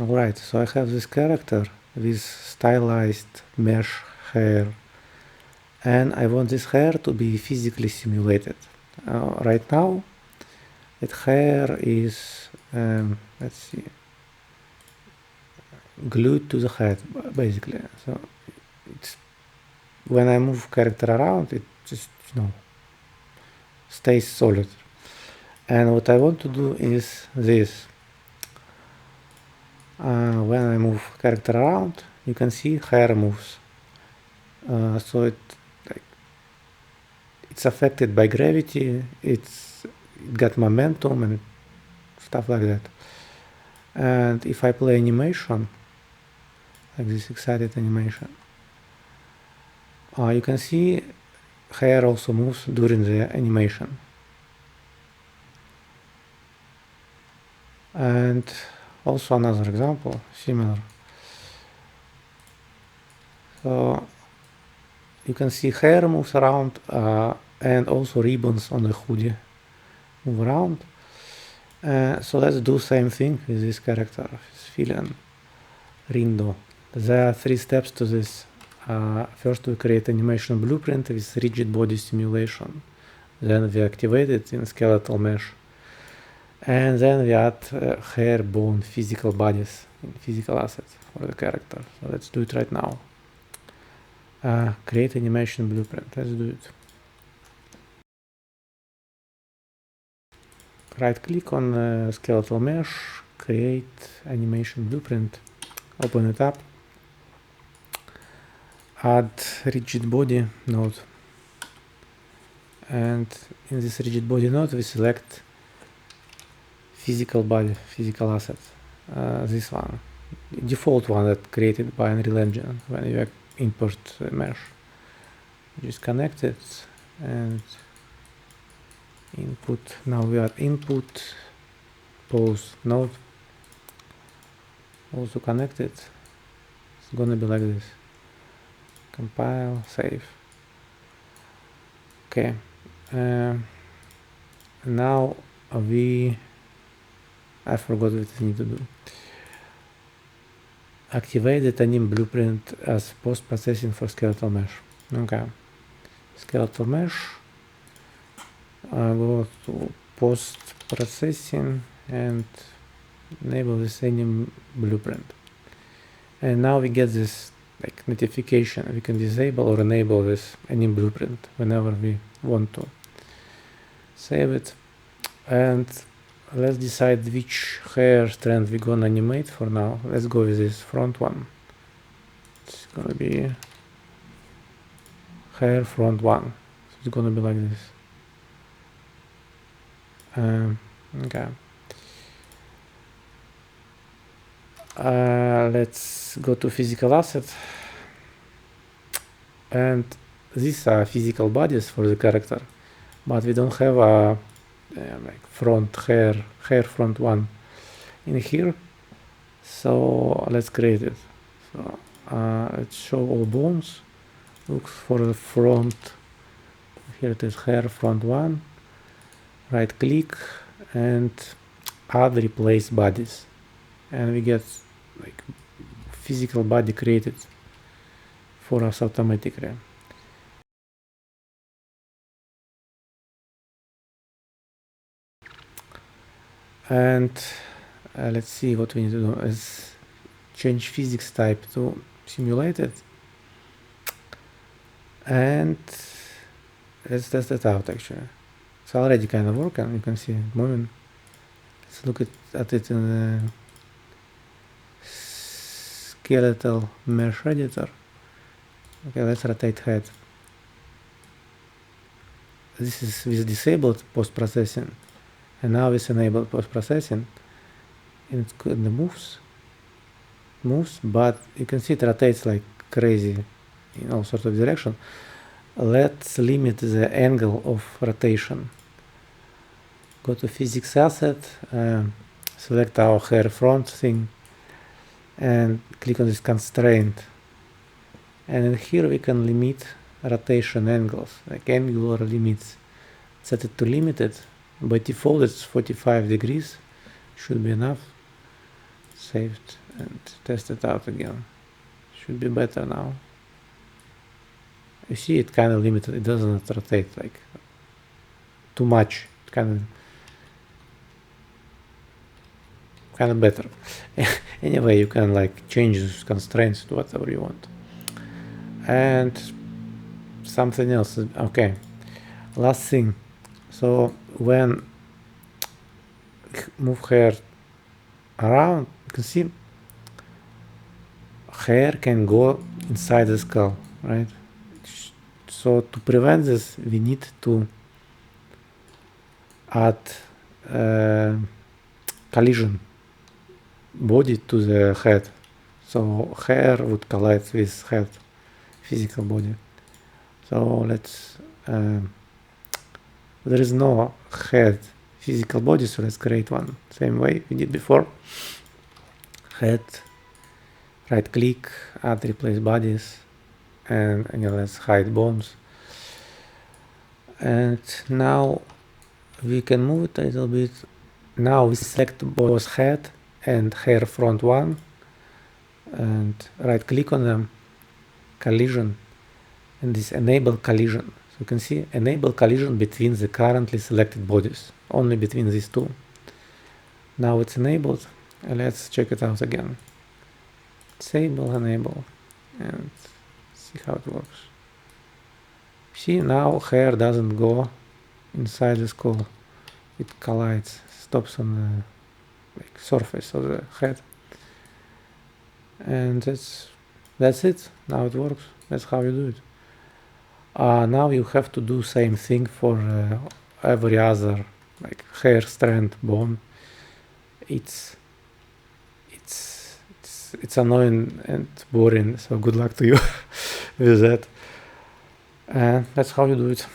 Alright, so I have this character with stylized mesh hair, and I want this hair to be physically simulated. Right now, that hair is, let's see, glued to the head, basically. So it's, when I move character around, it just, stays solid. And what I want to do is this. When I move character around, you can see hair moves. So it's affected by gravity, it got momentum and stuff like that. And if I play animation, like this excited animation, you can see hair also moves during the animation. And also another example, similar. So you can see hair moves around, and also ribbons on the hoodie move around. So let's do same thing with this character, villain, Rindo. There are 3 steps to this. First we create animation blueprint with rigid body simulation. Then we activate it in skeletal mesh. And then we add hair, bone, physical bodies, physical assets for the character. So let's do it right now. Create animation blueprint. Let's do it. Right click on skeletal mesh, create animation blueprint, open it up, add rigid body node, and in this rigid body node we select physical body, physical asset, this one, default one that created by Unreal Engine when you import mesh. Just connect it and input. Now we add input, pose node, also connect it. It's gonna be like this. Compile, save. Okay. Now I forgot what I need to do. Activate the anim blueprint as post-processing for skeletal mesh. Okay. Skeletal mesh. Go to post-processing and enable this anim blueprint. And now we get this notification. We can disable or enable this anim blueprint whenever we want to. Save it, and let's decide which hair strand we're gonna animate for now. Let's go with this front one. It's gonna be hair front one. So it's gonna be like this. Okay. Let's go to physical asset, and these are physical bodies for the character, but we don't have a front hair front one in here, so let's create it. So let's show all bones, look for the front. Here it is, hair front one, right click and add replace bodies, and we get physical body created for us automatically. And let's see what we need to do is change physics type to simulated, and let's test it out. Actually, it's already kind of working. You can see it moving. Let's look at it in the skeletal mesh editor. Okay, let's rotate head. This is with disabled post-processing, and now it's enabled post-processing, and it moves, but you can see it rotates like crazy in all sorts of direction. Let's limit the angle of rotation. Go to physics asset, select our hair front thing, and click on this constraint. And in here we can limit rotation angles, like angular limits. Set it to limited. By default it's 45 degrees, should be enough. saved and test it out again. Should be better now. You see, it kind of limited. It doesn't rotate like too much. It kind of better. Anyway, you can like change these constraints to whatever you want. And something else. Okay, last thing. So when move hair around, you can see hair can go inside the skull, right? So to prevent this, we need to add collision body to the head. So hair would collide with head, physical body. So let's, there is no head physical body, so let's create one. Same way we did before. Head, right click, add replace bodies, and again let's hide bones. And now we can move it a little bit. Now we select both head and hair front one, and right click on them, collision, and this enable collision. So you can see enable collision between the currently selected bodies, only between these two. Now it's enabled, and let's check it out again. Disable, enable, and see how it works. See, now hair doesn't go inside the skull. It collides, stops on the surface of the head. And that's it. Now it works. That's how you do it. Now you have to do same thing for every other like hair strand bone. It's annoying and boring, so good luck to you with that. And that's how you do it.